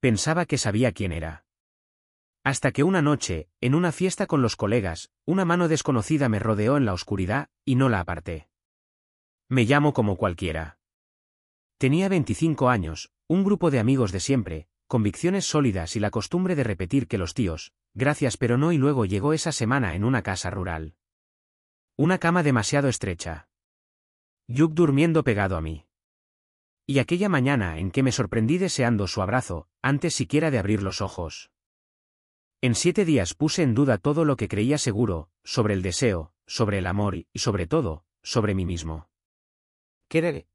Pensaba que sabía quién era. Hasta que una noche, en una fiesta con los colegas, una mano desconocida me rodeó en la oscuridad, y no la aparté. Me llamo como cualquiera. Tenía 25 años, un grupo de amigos de siempre, convicciones sólidas y la costumbre de repetir que los tíos, gracias pero no, y luego llegó esa semana en una casa rural. Una cama demasiado estrecha. Yuk durmiendo pegado a mí. Y aquella mañana en que me sorprendí deseando su abrazo, antes siquiera de abrir los ojos. En 7 días puse en duda todo lo que creía seguro, sobre el deseo, sobre el amor y, sobre todo, sobre mí mismo. ¿Qué?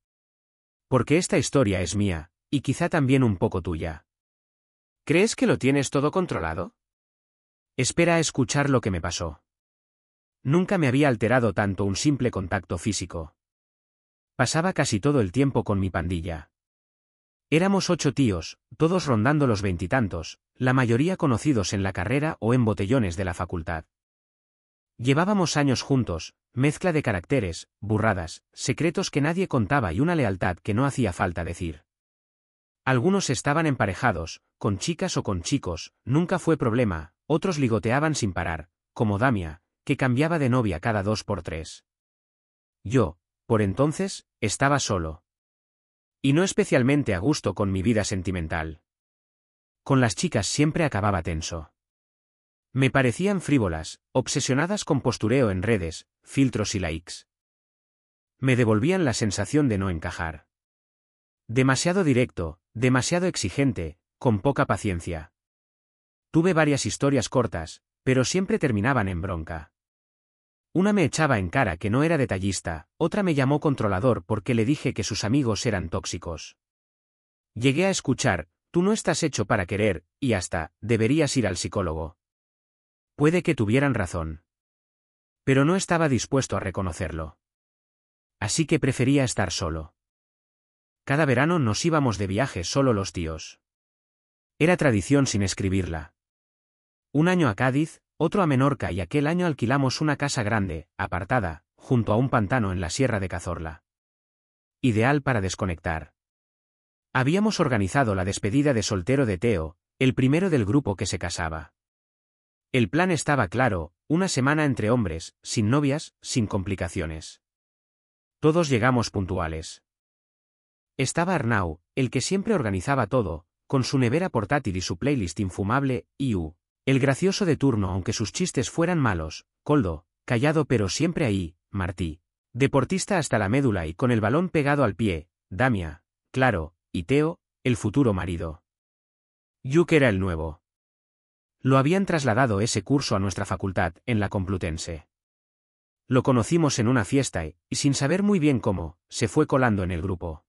Porque esta historia es mía, y quizá también un poco tuya. ¿Crees que lo tienes todo controlado? Espera a escuchar lo que me pasó. Nunca me había alterado tanto un simple contacto físico. Pasaba casi todo el tiempo con mi pandilla. Éramos 8 tíos, todos rondando los 20 y tantos, la mayoría conocidos en la carrera o en botellones de la facultad. Llevábamos años juntos, mezcla de caracteres, burradas, secretos que nadie contaba y una lealtad que no hacía falta decir. Algunos estaban emparejados, con chicas o con chicos, nunca fue problema, otros ligoteaban sin parar, como Damia, que cambiaba de novia cada 2 por 3. Yo, por entonces, estaba solo. Y no especialmente a gusto con mi vida sentimental. Con las chicas siempre acababa tenso. Me parecían frívolas, obsesionadas con postureo en redes, filtros y likes. Me devolvían la sensación de no encajar. Demasiado directo, demasiado exigente, con poca paciencia. Tuve varias historias cortas, pero siempre terminaban en bronca. Una me echaba en cara que no era detallista, otra me llamó controlador porque le dije que sus amigos eran tóxicos. Llegué a escuchar, tú no estás hecho para querer, y hasta, deberías ir al psicólogo. Puede que tuvieran razón. Pero no estaba dispuesto a reconocerlo. Así que prefería estar solo. Cada verano nos íbamos de viaje solo los tíos. Era tradición sin escribirla. Un año a Cádiz, otro a Menorca y aquel año alquilamos una casa grande, apartada, junto a un pantano en la Sierra de Cazorla. Ideal para desconectar. Habíamos organizado la despedida de soltero de Teo, el primero del grupo que se casaba. El plan estaba claro, una semana entre hombres, sin novias, sin complicaciones. Todos llegamos puntuales. Estaba Arnau, el que siempre organizaba todo, con su nevera portátil y su playlist infumable, el gracioso de turno aunque sus chistes fueran malos, Koldo, callado pero siempre ahí, Martí, deportista hasta la médula y con el balón pegado al pie, Damia, claro, y Teo, el futuro marido. Yuk era el nuevo. Lo habían trasladado ese curso a nuestra facultad, en la Complutense. Lo conocimos en una fiesta y, sin saber muy bien cómo, se fue colando en el grupo.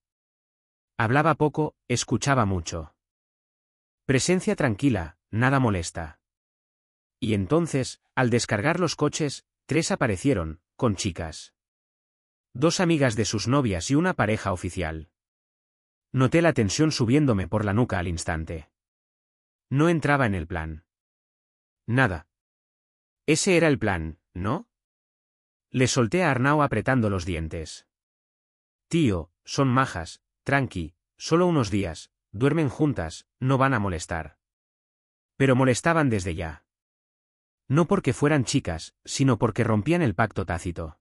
Hablaba poco, escuchaba mucho. Presencia tranquila, nada molesta. Y entonces, al descargar los coches, 3 aparecieron, con chicas. 2 amigas de sus novias y una pareja oficial. Noté la tensión subiéndome por la nuca al instante. No entraba en el plan. Nada. Ese era el plan, ¿no? Le solté a Arnau apretando los dientes. Tío, son majas, tranqui, solo unos días, duermen juntas, no van a molestar. Pero molestaban desde ya. No porque fueran chicas, sino porque rompían el pacto tácito.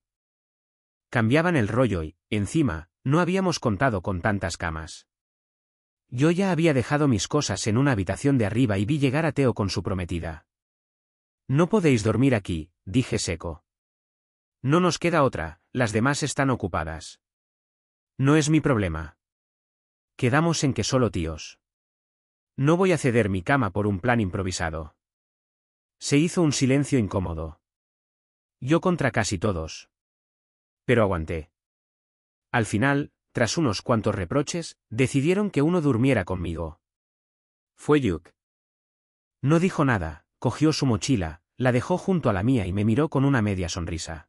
Cambiaban el rollo y, encima, no habíamos contado con tantas camas. Yo ya había dejado mis cosas en una habitación de arriba y vi llegar a Teo con su prometida. No podéis dormir aquí, dije seco. No nos queda otra, las demás están ocupadas. No es mi problema. Quedamos en que solo tíos. No voy a ceder mi cama por un plan improvisado. Se hizo un silencio incómodo. Yo contra casi todos. Pero aguanté. Al final, tras unos cuantos reproches, decidieron que uno durmiera conmigo. Fue Yuk. No dijo nada, cogió su mochila, la dejó junto a la mía y me miró con una media sonrisa.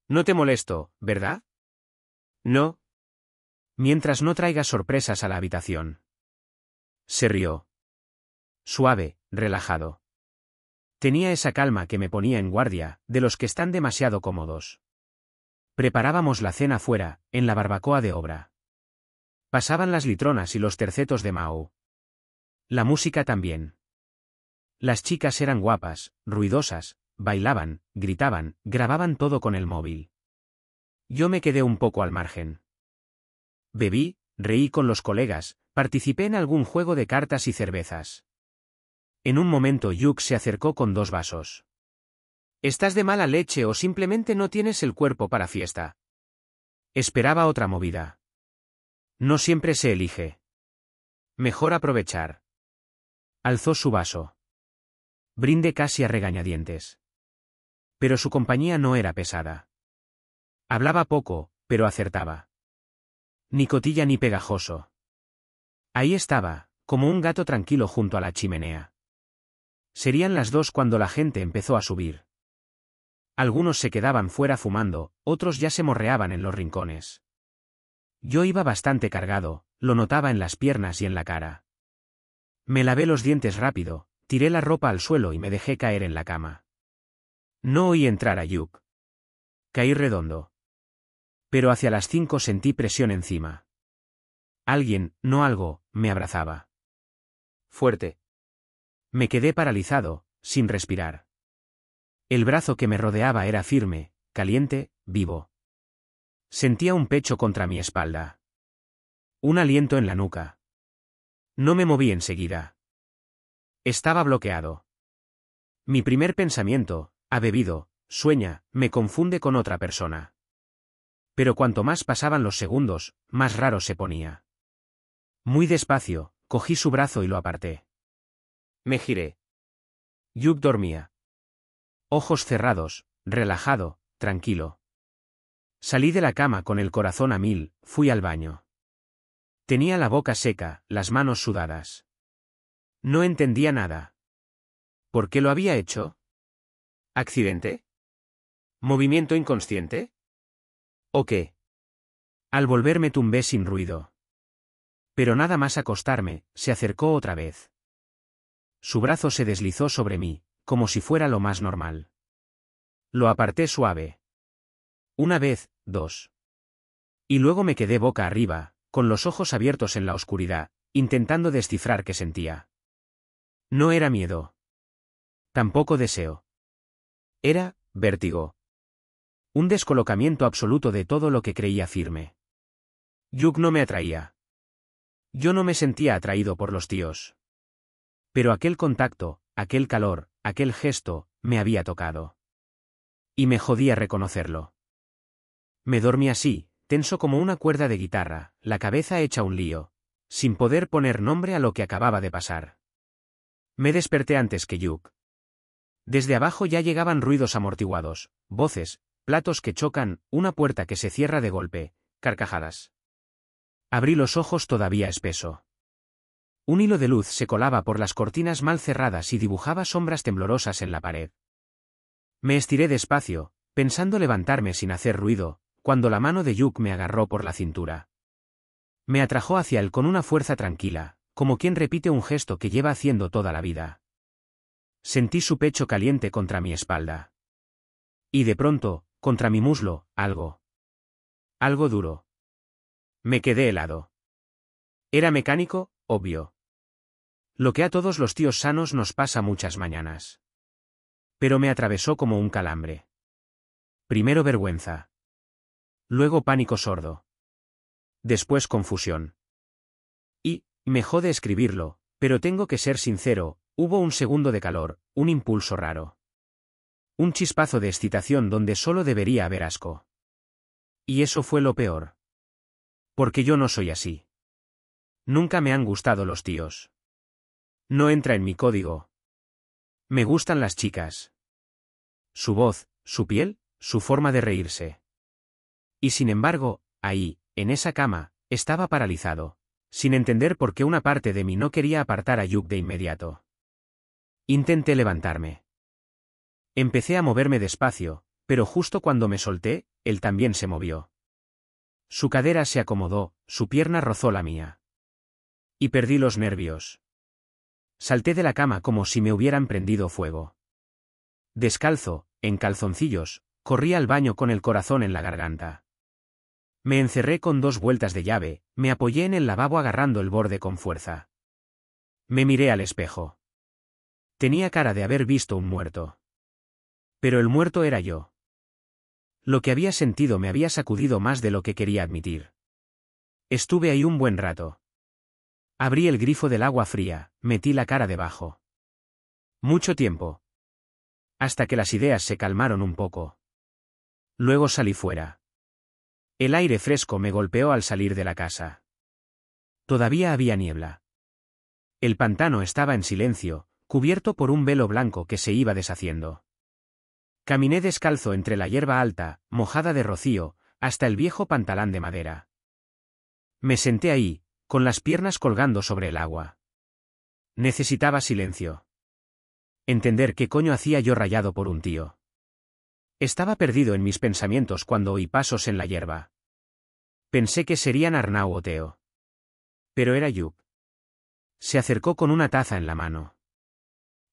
No te molesto, ¿verdad? No. Mientras no traigas sorpresas a la habitación. Se rió. Suave, relajado. Tenía esa calma que me ponía en guardia, de los que están demasiado cómodos. Preparábamos la cena fuera, en la barbacoa de obra. Pasaban las litronas y los tercetos de Mao. La música también. Las chicas eran guapas, ruidosas, bailaban, gritaban, grababan todo con el móvil. Yo me quedé un poco al margen. Bebí, reí con los colegas, participé en algún juego de cartas y cervezas. En un momento Yuk se acercó con 2 vasos. ¿Estás de mala leche o simplemente no tienes el cuerpo para fiesta? Esperaba otra movida. No siempre se elige. Mejor aprovechar. Alzó su vaso. Brindé casi a regañadientes. Pero su compañía no era pesada. Hablaba poco, pero acertaba. Ni cotilla ni pegajoso. Ahí estaba, como un gato tranquilo junto a la chimenea. Serían las 2 cuando la gente empezó a subir. Algunos se quedaban fuera fumando, otros ya se morreaban en los rincones. Yo iba bastante cargado, lo notaba en las piernas y en la cara. Me lavé los dientes rápido, tiré la ropa al suelo y me dejé caer en la cama. No oí entrar a Yuk. Caí redondo. Pero hacia las 5 sentí presión encima. Alguien, no algo, me abrazaba. Fuerte. Me quedé paralizado, sin respirar. El brazo que me rodeaba era firme, caliente, vivo. Sentía un pecho contra mi espalda. Un aliento en la nuca. No me moví enseguida. Estaba bloqueado. Mi primer pensamiento, ha bebido, sueña, me confunde con otra persona. Pero cuanto más pasaban los segundos, más raro se ponía. Muy despacio, cogí su brazo y lo aparté. Me giré. Yuk dormía. Ojos cerrados, relajado, tranquilo. Salí de la cama con el corazón a 1000, fui al baño. Tenía la boca seca, las manos sudadas. No entendía nada. ¿Por qué lo había hecho? ¿Accidente? ¿Movimiento inconsciente? ¿O qué? Al volver me tumbé sin ruido. Pero nada más acostarme, se acercó otra vez. Su brazo se deslizó sobre mí, como si fuera lo más normal. Lo aparté suave. Una vez, 2. Y luego me quedé boca arriba, con los ojos abiertos en la oscuridad, intentando descifrar qué sentía. No era miedo. Tampoco deseo. Era vértigo. Un descolocamiento absoluto de todo lo que creía firme. Yuk no me atraía. Yo no me sentía atraído por los tíos. Pero aquel contacto, aquel calor, aquel gesto, me había tocado. Y me jodía reconocerlo. Me dormí así, tenso como una cuerda de guitarra, la cabeza hecha un lío, sin poder poner nombre a lo que acababa de pasar. Me desperté antes que Yuk. Desde abajo ya llegaban ruidos amortiguados, voces, platos que chocan, una puerta que se cierra de golpe, carcajadas. Abrí los ojos todavía espeso. Un hilo de luz se colaba por las cortinas mal cerradas y dibujaba sombras temblorosas en la pared. Me estiré despacio, pensando levantarme sin hacer ruido, cuando la mano de Yuk me agarró por la cintura. Me atrajo hacia él con una fuerza tranquila, como quien repite un gesto que lleva haciendo toda la vida. Sentí su pecho caliente contra mi espalda. Y de pronto, contra mi muslo, algo. Algo duro. Me quedé helado. Era mecánico, obvio. Lo que a todos los tíos sanos nos pasa muchas mañanas. Pero me atravesó como un calambre. Primero vergüenza. Luego pánico sordo. Después confusión. Y, me jode escribirlo, pero tengo que ser sincero, hubo un segundo de calor, un impulso raro. Un chispazo de excitación donde solo debería haber asco. Y eso fue lo peor. Porque yo no soy así. Nunca me han gustado los tíos. No entra en mi código. Me gustan las chicas. Su voz, su piel, su forma de reírse. Y sin embargo, ahí, en esa cama, estaba paralizado, sin entender por qué una parte de mí no quería apartar a Yuk de inmediato. Intenté levantarme. Empecé a moverme despacio, pero justo cuando me solté, él también se movió. Su cadera se acomodó, su pierna rozó la mía. Y perdí los nervios. Salté de la cama como si me hubieran prendido fuego. Descalzo, en calzoncillos, corrí al baño con el corazón en la garganta. Me encerré con 2 vueltas de llave, me apoyé en el lavabo agarrando el borde con fuerza. Me miré al espejo. Tenía cara de haber visto un muerto. Pero el muerto era yo. Lo que había sentido me había sacudido más de lo que quería admitir. Estuve ahí un buen rato. Abrí el grifo del agua fría, metí la cara debajo. Mucho tiempo. Hasta que las ideas se calmaron un poco. Luego salí fuera. El aire fresco me golpeó al salir de la casa. Todavía había niebla. El pantano estaba en silencio, cubierto por un velo blanco que se iba deshaciendo. Caminé descalzo entre la hierba alta, mojada de rocío, hasta el viejo pantalán de madera. Me senté ahí, con las piernas colgando sobre el agua. Necesitaba silencio. Entender qué coño hacía yo rayado por un tío. Estaba perdido en mis pensamientos cuando oí pasos en la hierba. Pensé que serían Arnau o Teo. Pero era Yup. Se acercó con una taza en la mano.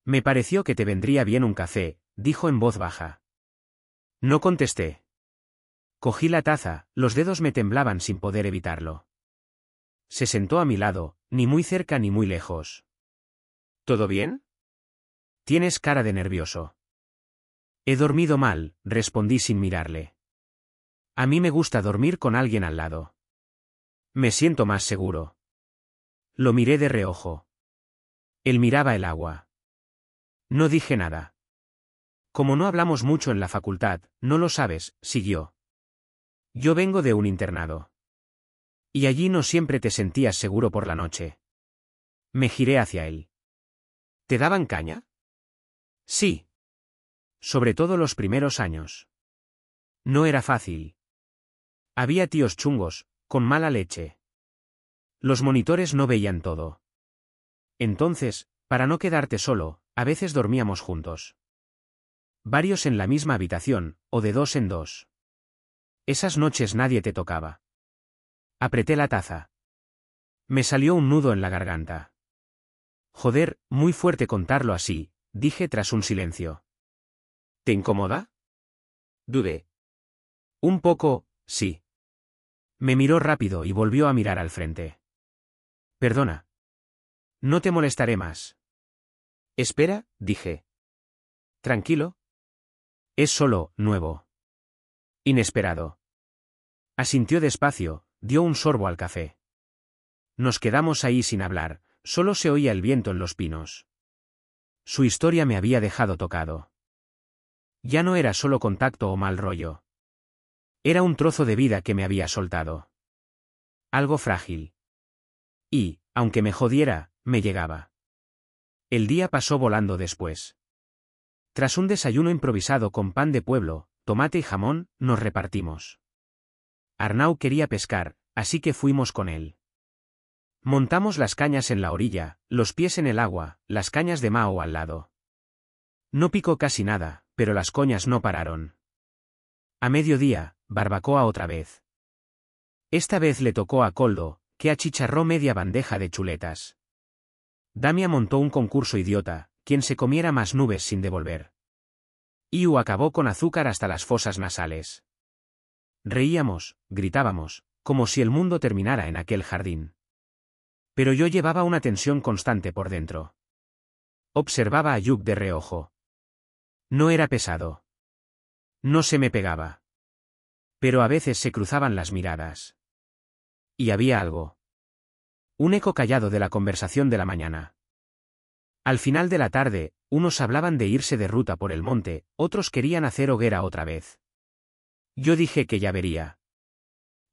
Me pareció que te vendría bien un café, dijo en voz baja. No contesté. Cogí la taza, los dedos me temblaban sin poder evitarlo. Se sentó a mi lado, ni muy cerca ni muy lejos. ¿Todo bien? Tienes cara de nervioso. He dormido mal, respondí sin mirarle. A mí me gusta dormir con alguien al lado. Me siento más seguro. Lo miré de reojo. Él miraba el agua. No dije nada. Como no hablamos mucho en la facultad, no lo sabes, siguió. Yo vengo de un internado. Y allí no siempre te sentías seguro por la noche. Me giré hacia él. ¿Te daban caña? Sí. Sobre todo los primeros años. No era fácil. Había tíos chungos, con mala leche. Los monitores no veían todo. Entonces, para no quedarte solo, a veces dormíamos juntos. Varios en la misma habitación, o de dos en dos. Esas noches nadie te tocaba. Apreté la taza. Me salió un nudo en la garganta. Joder, muy fuerte contarlo así, dije tras un silencio. ¿Te incomoda? Dudé. Un poco, sí. Me miró rápido y volvió a mirar al frente. Perdona. No te molestaré más. Espera, dije. Tranquilo. Es solo, nuevo. Inesperado. Asintió despacio, dio un sorbo al café. Nos quedamos ahí sin hablar, solo se oía el viento en los pinos. Su historia me había dejado tocado. Ya no era solo contacto o mal rollo. Era un trozo de vida que me había soltado. Algo frágil. Y, aunque me jodiera, me llegaba. El día pasó volando después. Tras un desayuno improvisado con pan de pueblo, tomate y jamón, nos repartimos. Arnau quería pescar, así que fuimos con él. Montamos las cañas en la orilla, los pies en el agua, las cañas de Mao al lado. No picó casi nada, pero las coñas no pararon. A mediodía, barbacoa otra vez. Esta vez le tocó a Koldo, que achicharró media bandeja de chuletas. Damia montó un concurso idiota, quien se comiera más nubes sin devolver. Iu acabó con azúcar hasta las fosas nasales. Reíamos, gritábamos, como si el mundo terminara en aquel jardín. Pero yo llevaba una tensión constante por dentro. Observaba a Yup de reojo. No era pesado. No se me pegaba. Pero a veces se cruzaban las miradas. Y había algo. Un eco callado de la conversación de la mañana. Al final de la tarde, unos hablaban de irse de ruta por el monte, otros querían hacer hoguera otra vez. Yo dije que ya vería.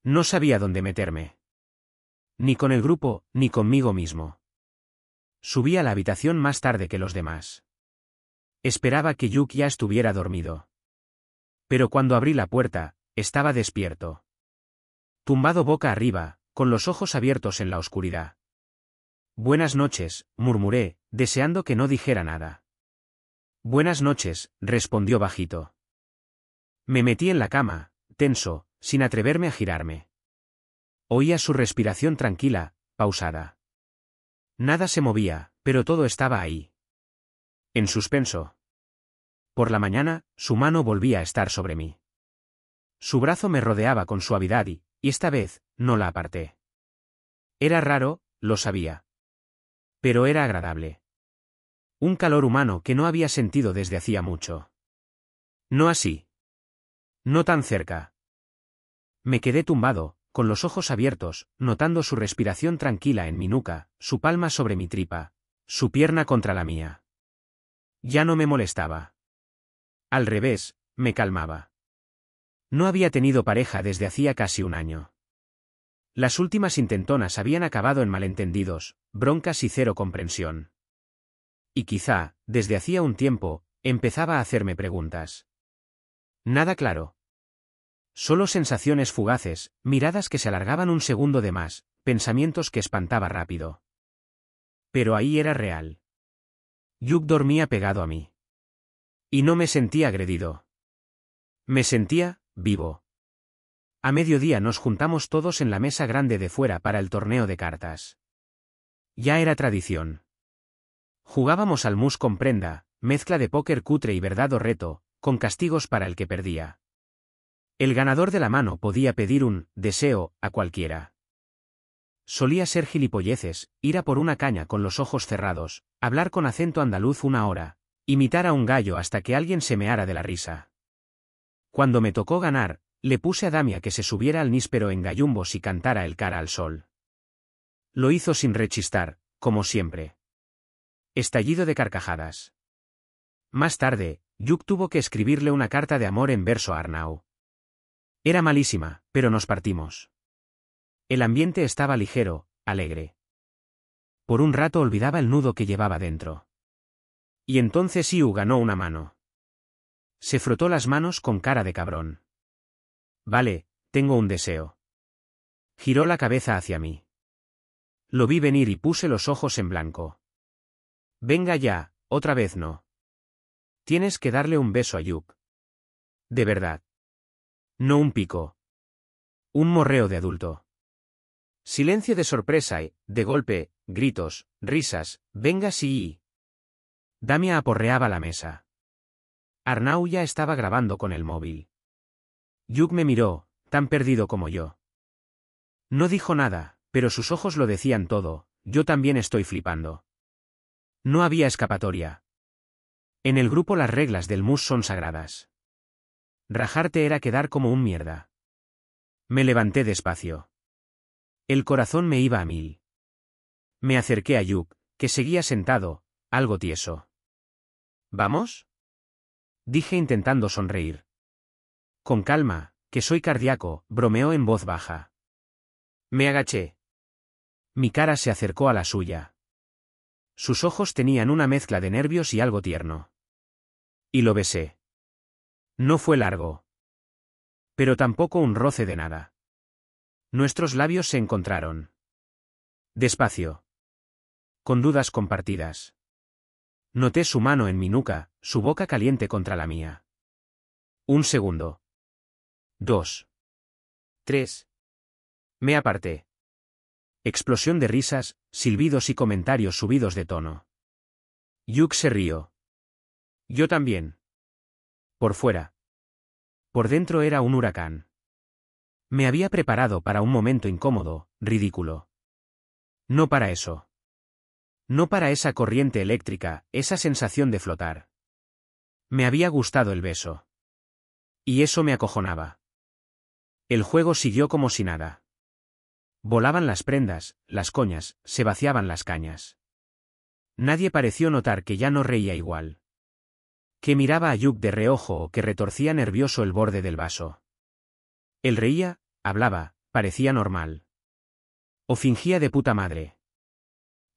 No sabía dónde meterme. Ni con el grupo, ni conmigo mismo. Subí a la habitación más tarde que los demás. Esperaba que Yuk ya estuviera dormido. Pero cuando abrí la puerta, estaba despierto. Tumbado boca arriba, con los ojos abiertos en la oscuridad. Buenas noches, murmuré, deseando que no dijera nada. Buenas noches, respondió bajito. Me metí en la cama, tenso, sin atreverme a girarme. Oía su respiración tranquila, pausada. Nada se movía, pero todo estaba ahí. En suspenso. Por la mañana, su mano volvía a estar sobre mí. Su brazo me rodeaba con suavidad y esta vez, no la aparté. Era raro, lo sabía. Pero era agradable. Un calor humano que no había sentido desde hacía mucho. No así. No tan cerca. Me quedé tumbado, con los ojos abiertos, notando su respiración tranquila en mi nuca, su palma sobre mi tripa, su pierna contra la mía. Ya no me molestaba. Al revés, me calmaba. No había tenido pareja desde hacía casi un año. Las últimas intentonas habían acabado en malentendidos, broncas y cero comprensión. Y quizá, desde hacía un tiempo, empezaba a hacerme preguntas. Nada claro. Solo sensaciones fugaces, miradas que se alargaban un segundo de más, pensamientos que espantaba rápido. Pero ahí era real. Yuk dormía pegado a mí. Y no me sentía agredido. Me sentía, vivo. A mediodía nos juntamos todos en la mesa grande de fuera para el torneo de cartas. Ya era tradición. Jugábamos al mus con prenda, mezcla de póker cutre y verdad o reto, con castigos para el que perdía. El ganador de la mano podía pedir un deseo a cualquiera. Solía ser gilipolleces, ir a por una caña con los ojos cerrados, hablar con acento andaluz una hora, imitar a un gallo hasta que alguien se meara de la risa. Cuando me tocó ganar, le puse a Damia que se subiera al níspero en gallumbos y cantara el cara al sol. Lo hizo sin rechistar, como siempre. Estallido de carcajadas. Más tarde, Yuk tuvo que escribirle una carta de amor en verso a Arnau. Era malísima, pero nos partimos. El ambiente estaba ligero, alegre. Por un rato olvidaba el nudo que llevaba dentro. Y entonces Iu ganó una mano. Se frotó las manos con cara de cabrón. Vale, tengo un deseo. Giró la cabeza hacia mí. Lo vi venir y puse los ojos en blanco. Venga ya, otra vez no. Tienes que darle un beso a Yuk. De verdad. No un pico. Un morreo de adulto. Silencio de sorpresa y, de golpe, gritos, risas, venga sí. Damia aporreaba la mesa. Arnau ya estaba grabando con el móvil. Yuk me miró, tan perdido como yo. No dijo nada, pero sus ojos lo decían todo, yo también estoy flipando. No había escapatoria. En el grupo las reglas del mus son sagradas. Rajarte era quedar como un mierda. Me levanté despacio. El corazón me iba a mil. Me acerqué a Yuk, que seguía sentado, algo tieso. ¿Vamos? Dije intentando sonreír. Con calma, que soy cardíaco, bromeó en voz baja. Me agaché. Mi cara se acercó a la suya. Sus ojos tenían una mezcla de nervios y algo tierno. Y lo besé. No fue largo. Pero tampoco un roce de nada. Nuestros labios se encontraron. Despacio. Con dudas compartidas. Noté su mano en mi nuca, su boca caliente contra la mía. Un segundo. 2. 3. Me aparté. Explosión de risas, silbidos y comentarios subidos de tono. Yuk se rió. Yo también. Por fuera. Por dentro era un huracán. Me había preparado para un momento incómodo, ridículo. No para eso. No para esa corriente eléctrica, esa sensación de flotar. Me había gustado el beso. Y eso me acojonaba. El juego siguió como si nada. Volaban las prendas, las coñas, se vaciaban las cañas. Nadie pareció notar que ya no reía igual. Que miraba a Yuk de reojo o que retorcía nervioso el borde del vaso. Él reía, hablaba, parecía normal. O fingía de puta madre.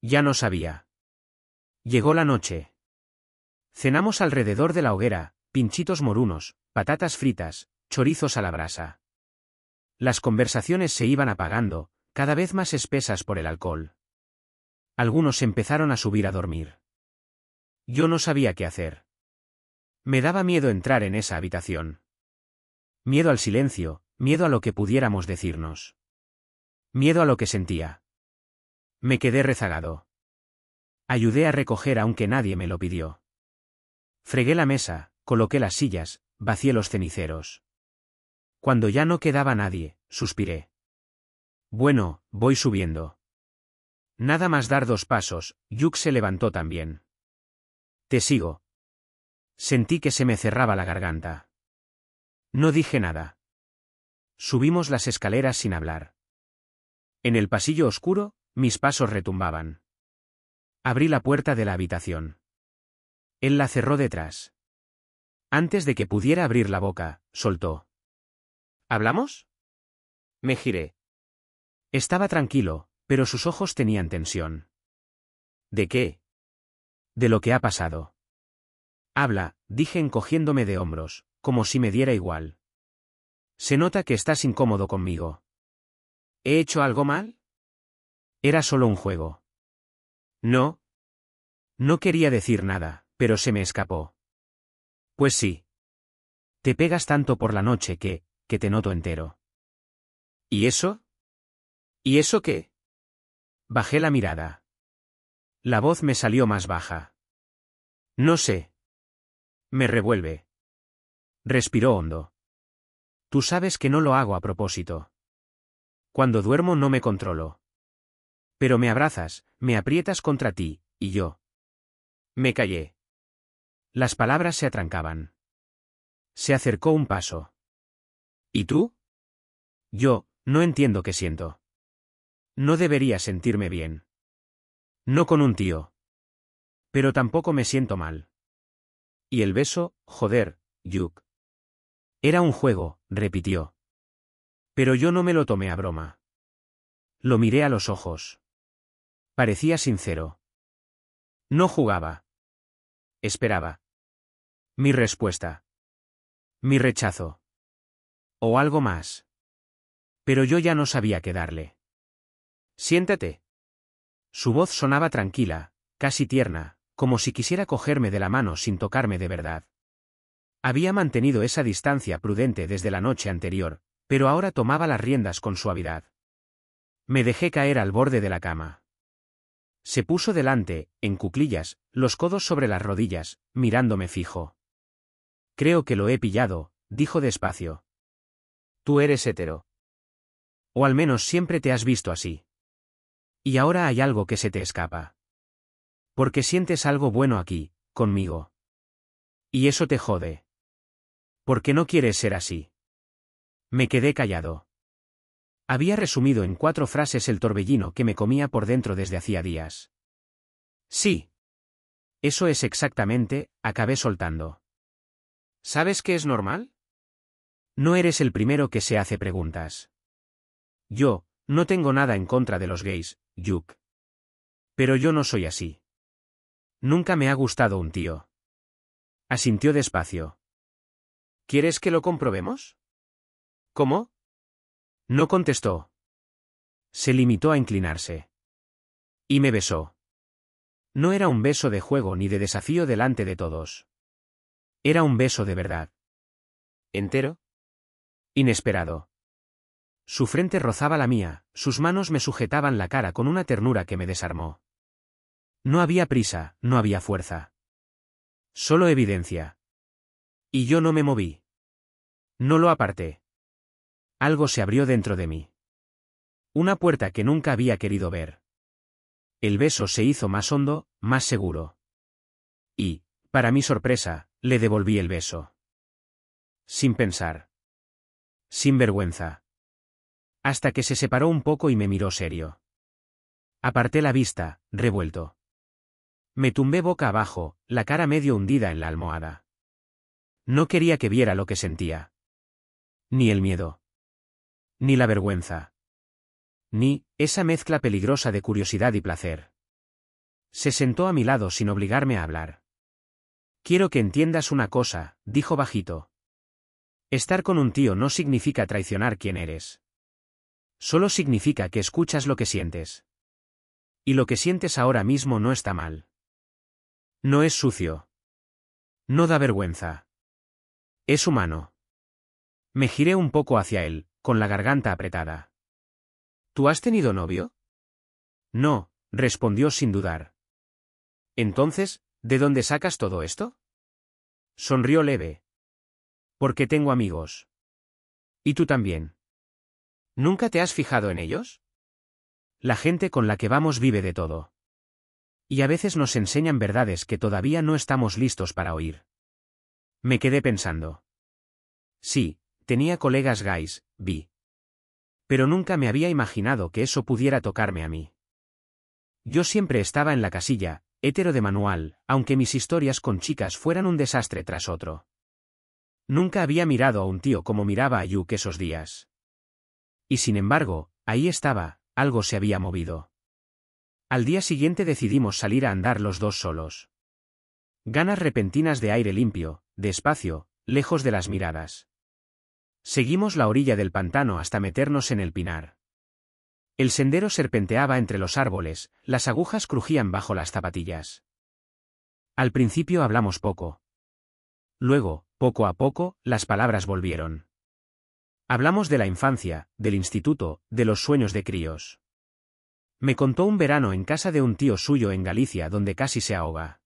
Ya no sabía. Llegó la noche. Cenamos alrededor de la hoguera, pinchitos morunos, patatas fritas, chorizos a la brasa. Las conversaciones se iban apagando, cada vez más espesas por el alcohol. Algunos empezaron a subir a dormir. Yo no sabía qué hacer. Me daba miedo entrar en esa habitación. Miedo al silencio, miedo a lo que pudiéramos decirnos. Miedo a lo que sentía. Me quedé rezagado. Ayudé a recoger aunque nadie me lo pidió. Fregué la mesa, coloqué las sillas, vacié los ceniceros. Cuando ya no quedaba nadie, suspiré. Bueno, voy subiendo. Nada más dar 2 pasos, Yuk se levantó también. Te sigo. Sentí que se me cerraba la garganta. No dije nada. Subimos las escaleras sin hablar. En el pasillo oscuro, mis pasos retumbaban. Abrí la puerta de la habitación. Él la cerró detrás. Antes de que pudiera abrir la boca, soltó. ¿Hablamos? Me giré. Estaba tranquilo, pero sus ojos tenían tensión. ¿De qué? De lo que ha pasado. Habla, dije encogiéndome de hombros, como si me diera igual. Se nota que estás incómodo conmigo. ¿He hecho algo mal? Era solo un juego. No. No quería decir nada, pero se me escapó. Pues sí. Te pegas tanto por la noche que te noto entero. ¿Y eso? ¿Y eso qué? Bajé la mirada. La voz me salió más baja. No sé. Me revuelve. Respiró hondo. Tú sabes que no lo hago a propósito. Cuando duermo no me controlo. Pero me abrazas, me aprietas contra ti, y yo. Me callé. Las palabras se atrancaban. Se acercó un paso. ¿Y tú? Yo, no entiendo qué siento. No debería sentirme bien. No con un tío. Pero tampoco me siento mal. Y el beso, joder, Yuk. Era un juego, repitió. Pero yo no me lo tomé a broma. Lo miré a los ojos. Parecía sincero. No jugaba. Esperaba. Mi respuesta. Mi rechazo. O algo más. Pero yo ya no sabía qué darle. Siéntate. Su voz sonaba tranquila, casi tierna, como si quisiera cogerme de la mano sin tocarme de verdad. Había mantenido esa distancia prudente desde la noche anterior, pero ahora tomaba las riendas con suavidad. Me dejé caer al borde de la cama. Se puso delante, en cuclillas, los codos sobre las rodillas, mirándome fijo. Creo que lo he pillado, dijo despacio. Tú eres hetero. O al menos siempre te has visto así. Y ahora hay algo que se te escapa. Porque sientes algo bueno aquí, conmigo. Y eso te jode. Porque no quieres ser así. Me quedé callado. Había resumido en 4 frases el torbellino que me comía por dentro desde hacía días. Sí. Eso es exactamente, acabé soltando. ¿Sabes qué es normal? No eres el primero que se hace preguntas. Yo, no tengo nada en contra de los gays, Yuk. Pero yo no soy así. Nunca me ha gustado un tío. Asintió despacio. ¿Quieres que lo comprobemos? ¿Cómo? No contestó. Se limitó a inclinarse. Y me besó. No era un beso de juego ni de desafío delante de todos. Era un beso de verdad. ¿Entero? Inesperado. Su frente rozaba la mía, sus manos me sujetaban la cara con una ternura que me desarmó. No había prisa, no había fuerza. Solo evidencia. Y yo no me moví. No lo aparté. Algo se abrió dentro de mí. Una puerta que nunca había querido ver. El beso se hizo más hondo, más seguro. Y, para mi sorpresa, le devolví el beso. Sin pensar. Sin vergüenza. Hasta que se separó un poco y me miró serio. Aparté la vista, revuelto. Me tumbé boca abajo, la cara medio hundida en la almohada. No quería que viera lo que sentía. Ni el miedo. Ni la vergüenza. Ni esa mezcla peligrosa de curiosidad y placer. Se sentó a mi lado sin obligarme a hablar. Quiero que entiendas una cosa, dijo bajito. Estar con un tío no significa traicionar quién eres. Solo significa que escuchas lo que sientes. Y lo que sientes ahora mismo no está mal. No es sucio. No da vergüenza. Es humano. Me giré un poco hacia él, con la garganta apretada. ¿Tú has tenido novio? No, respondió sin dudar. Entonces, ¿de dónde sacas todo esto? Sonrió leve. Porque tengo amigos. ¿Y tú también? ¿Nunca te has fijado en ellos? La gente con la que vamos vive de todo. Y a veces nos enseñan verdades que todavía no estamos listos para oír. Me quedé pensando. Sí, tenía colegas gays, vi. Pero nunca me había imaginado que eso pudiera tocarme a mí. Yo siempre estaba en la casilla, hétero de manual, aunque mis historias con chicas fueran un desastre tras otro. Nunca había mirado a un tío como miraba a Yuke esos días. Y sin embargo, ahí estaba, algo se había movido. Al día siguiente decidimos salir a andar los dos solos. Ganas repentinas de aire limpio, de espacio, lejos de las miradas. Seguimos la orilla del pantano hasta meternos en el pinar. El sendero serpenteaba entre los árboles, las agujas crujían bajo las zapatillas. Al principio hablamos poco. Luego, poco a poco, las palabras volvieron. Hablamos de la infancia, del instituto, de los sueños de críos. Me contó un verano en casa de un tío suyo en Galicia donde casi se ahoga.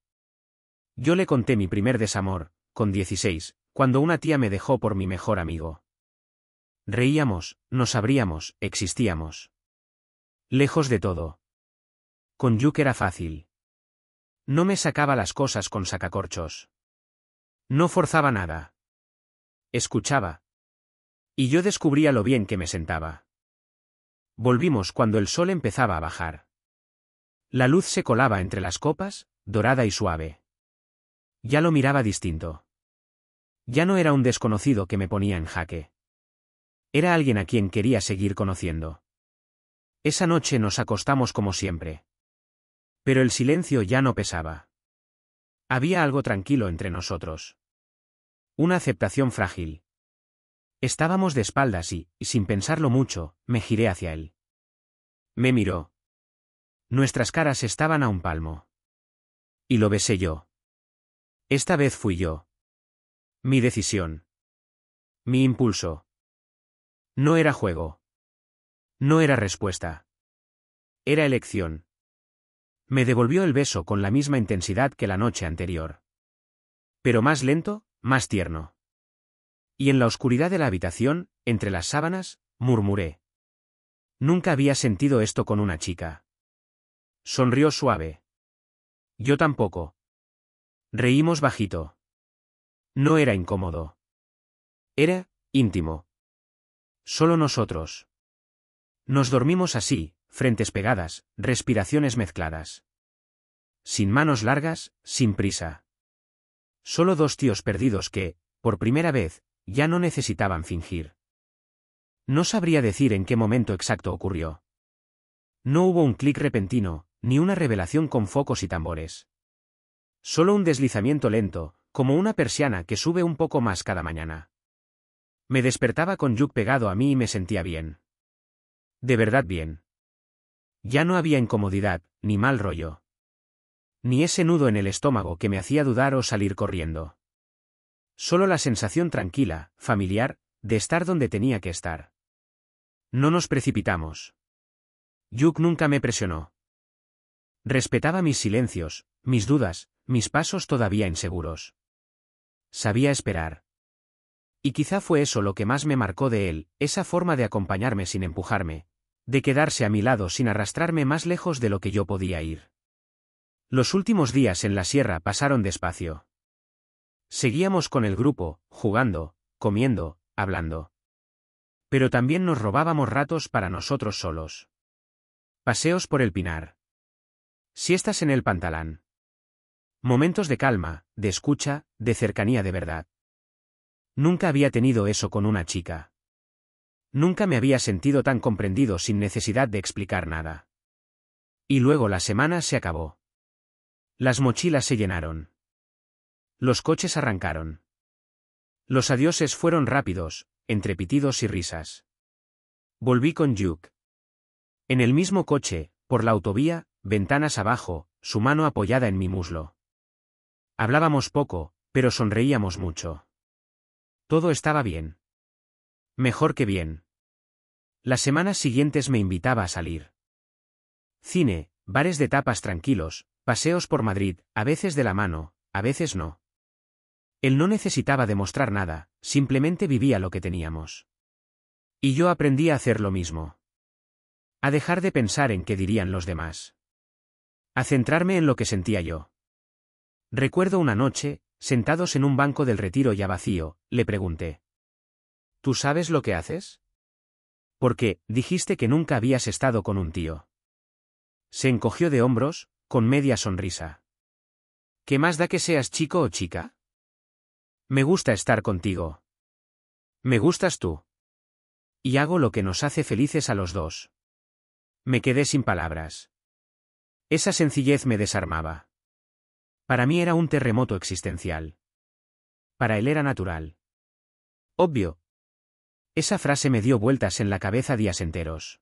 Yo le conté mi primer desamor, con 16, cuando una tía me dejó por mi mejor amigo. Reíamos, nos abríamos, existíamos. Lejos de todo. Con Yuke era fácil. No me sacaba las cosas con sacacorchos. No forzaba nada. Escuchaba. Y yo descubría lo bien que me sentaba. Volvimos cuando el sol empezaba a bajar. La luz se colaba entre las copas, dorada y suave. Ya lo miraba distinto. Ya no era un desconocido que me ponía en jaque. Era alguien a quien quería seguir conociendo. Esa noche nos acostamos como siempre. Pero el silencio ya no pesaba. Había algo tranquilo entre nosotros. Una aceptación frágil. Estábamos de espaldas y, sin pensarlo mucho, me giré hacia él. Me miró. Nuestras caras estaban a un palmo. Y lo besé yo. Esta vez fui yo. Mi decisión. Mi impulso. No era juego. No era respuesta. Era elección. Me devolvió el beso con la misma intensidad que la noche anterior. Pero más lento, más tierno. Y en la oscuridad de la habitación, entre las sábanas, murmuré. Nunca había sentido esto con una chica. Sonrió suave. Yo tampoco. Reímos bajito. No era incómodo. Era íntimo. Solo nosotros. Nos dormimos así, frentes pegadas, respiraciones mezcladas. Sin manos largas, sin prisa. Solo dos tíos perdidos que, por primera vez, ya no necesitaban fingir. No sabría decir en qué momento exacto ocurrió. No hubo un clic repentino, ni una revelación con focos y tambores. Solo un deslizamiento lento, como una persiana que sube un poco más cada mañana. Me despertaba con Yuke pegado a mí y me sentía bien. De verdad bien. Ya no había incomodidad, ni mal rollo. Ni ese nudo en el estómago que me hacía dudar o salir corriendo. Solo la sensación tranquila, familiar, de estar donde tenía que estar. No nos precipitamos. Yuke nunca me presionó. Respetaba mis silencios, mis dudas, mis pasos todavía inseguros. Sabía esperar. Y quizá fue eso lo que más me marcó de él, esa forma de acompañarme sin empujarme, de quedarse a mi lado sin arrastrarme más lejos de lo que yo podía ir. Los últimos días en la sierra pasaron despacio. Seguíamos con el grupo, jugando, comiendo, hablando. Pero también nos robábamos ratos para nosotros solos. Paseos por el pinar. Siestas en el pantalán. Momentos de calma, de escucha, de cercanía de verdad. Nunca había tenido eso con una chica. Nunca me había sentido tan comprendido sin necesidad de explicar nada. Y luego la semana se acabó. Las mochilas se llenaron. Los coches arrancaron. Los adioses fueron rápidos, entre pitidos y risas. Volví con Yuke. En el mismo coche, por la autovía, ventanas abajo, su mano apoyada en mi muslo. Hablábamos poco, pero sonreíamos mucho. Todo estaba bien. Mejor que bien. Las semanas siguientes me invitaba a salir. Cine, bares de tapas tranquilos, paseos por Madrid, a veces de la mano, a veces no. Él no necesitaba demostrar nada, simplemente vivía lo que teníamos. Y yo aprendí a hacer lo mismo. A dejar de pensar en qué dirían los demás. A centrarme en lo que sentía yo. Recuerdo una noche, sentados en un banco del Retiro ya vacío, le pregunté. ¿Tú sabes lo que haces? Porque, dijiste que nunca habías estado con un tío. Se encogió de hombros, con media sonrisa. ¿Qué más da que seas chico o chica? Me gusta estar contigo. Me gustas tú. Y hago lo que nos hace felices a los dos. Me quedé sin palabras. Esa sencillez me desarmaba. Para mí era un terremoto existencial. Para él era natural. Obvio. Esa frase me dio vueltas en la cabeza días enteros.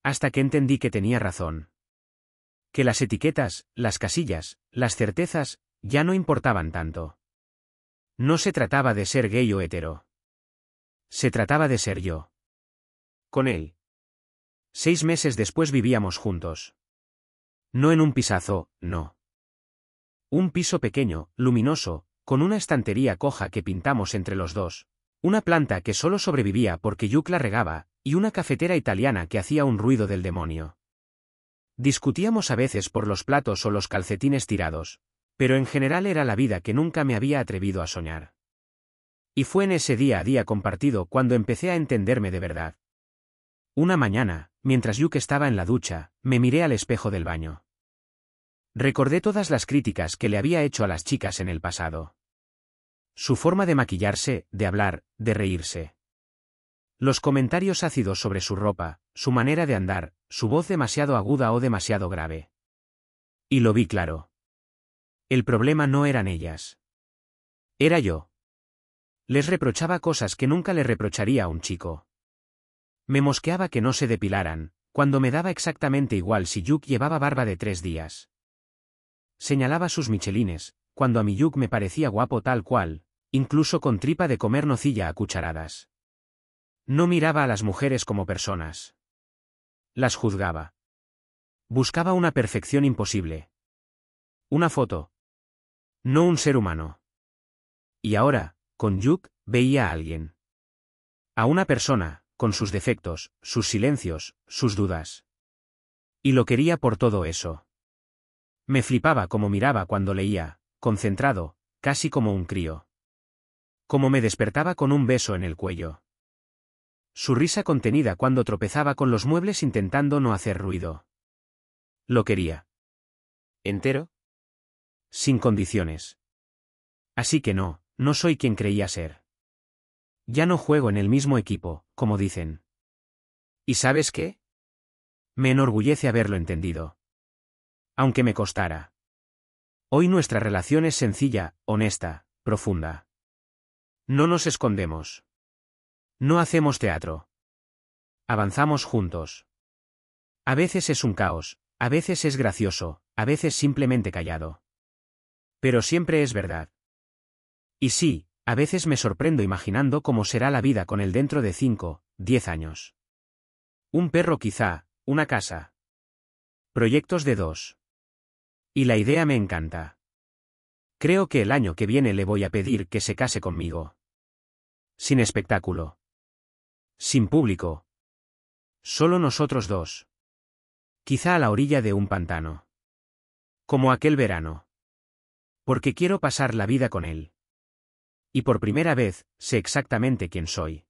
Hasta que entendí que tenía razón. Que las etiquetas, las casillas, las certezas, ya no importaban tanto. No se trataba de ser gay o hetero. Se trataba de ser yo. Con él. 6 meses después vivíamos juntos. No en un pisazo, no. Un piso pequeño, luminoso, con una estantería coja que pintamos entre los dos, una planta que solo sobrevivía porque Yuk la regaba, y una cafetera italiana que hacía un ruido del demonio. Discutíamos a veces por los platos o los calcetines tirados, pero en general era la vida que nunca me había atrevido a soñar. Y fue en ese día a día compartido cuando empecé a entenderme de verdad. Una mañana, mientras Yuk estaba en la ducha, me miré al espejo del baño. Recordé todas las críticas que le había hecho a las chicas en el pasado. Su forma de maquillarse, de hablar, de reírse. Los comentarios ácidos sobre su ropa, su manera de andar, su voz demasiado aguda o demasiado grave. Y lo vi claro. El problema no eran ellas. Era yo. Les reprochaba cosas que nunca le reprocharía a un chico. Me mosqueaba que no se depilaran, cuando me daba exactamente igual si Yuk llevaba barba de 3 días. Señalaba sus michelines, cuando a mi Yuk me parecía guapo tal cual, incluso con tripa de comer nocilla a cucharadas. No miraba a las mujeres como personas. Las juzgaba. Buscaba una perfección imposible. Una foto. No un ser humano. Y ahora, con Yuk, veía a alguien. A una persona, con sus defectos, sus silencios, sus dudas. Y lo quería por todo eso. Me flipaba como miraba cuando leía, concentrado, casi como un crío. Como me despertaba con un beso en el cuello. Su risa contenida cuando tropezaba con los muebles intentando no hacer ruido. Lo quería. ¿Entero? Sin condiciones. Así que no soy quien creía ser. Ya no juego en el mismo equipo, como dicen. ¿Y sabes qué? Me enorgullece haberlo entendido. Aunque me costara. Hoy nuestra relación es sencilla, honesta, profunda. No nos escondemos. No hacemos teatro. Avanzamos juntos. A veces es un caos, a veces es gracioso, a veces simplemente callado. Pero siempre es verdad. Y sí, a veces me sorprendo imaginando cómo será la vida con él dentro de 5, 10 años. Un perro quizá, una casa. Proyectos de 2. Y la idea me encanta. Creo que el año que viene le voy a pedir que se case conmigo. Sin espectáculo. Sin público. Solo nosotros dos. Quizá a la orilla de un pantano. Como aquel verano. Porque quiero pasar la vida con él. Y por primera vez, sé exactamente quién soy.